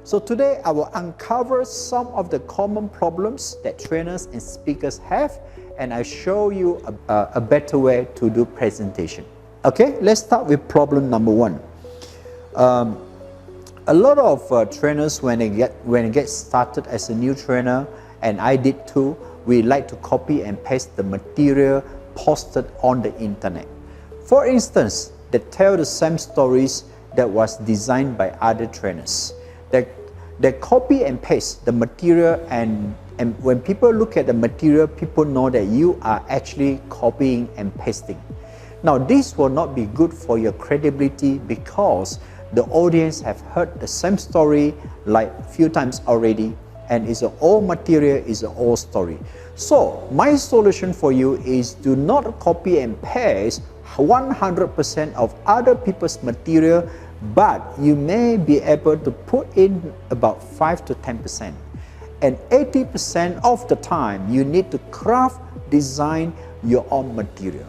So today I will uncover some of the common problems that trainers and speakers have, and I show you a better way to do presentation. Okay, let's start with problem number one. A lot of trainers, when they get started as a new trainer, and I did too, we like to copy and paste the material posted on the internet. For instance, they tell the same stories that was designed by other trainers. They copy and paste the material, and when people look at the material, people know that you are actually copying and pasting. Now, this will not be good for your credibility because the audience have heard the same story like a few times already, and it's an old material, it's an old story. So my solution for you is do not copy and paste 100% of other people's material, but you may be able to put in about 5 to 10%. And 80% of the time, you need to craft, design your own material.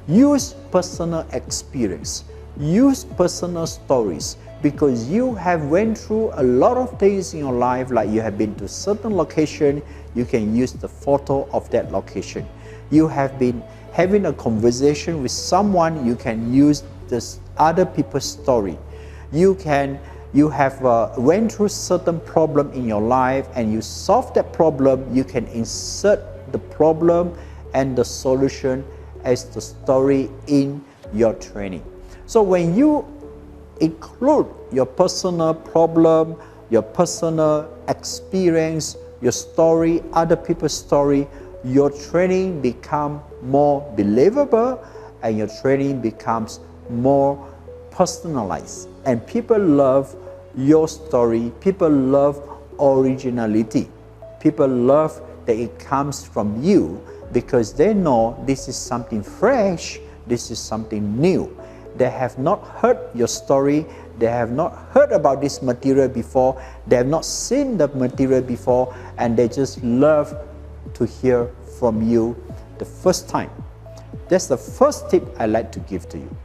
Use personal experience, use personal stories, because you have went through a lot of things in your life, like you have been to certain location, you can use the photo of that location. You have been having a conversation with someone, you can use this other people's story. You have went through certain problem in your life and you solve that problem, you can insert the problem and the solution as the story in your training. So when you include your personal problem, your personal experience, your story, other people's story, your training becomes more believable and your training becomes more personalized. And people love your story, people love originality. People love that it comes from you because they know this is something fresh, this is something new. They have not heard your story, they have not heard about this material before, they have not seen the material before, and they just love to hear from you the first time. That's the first tip I like to give to you.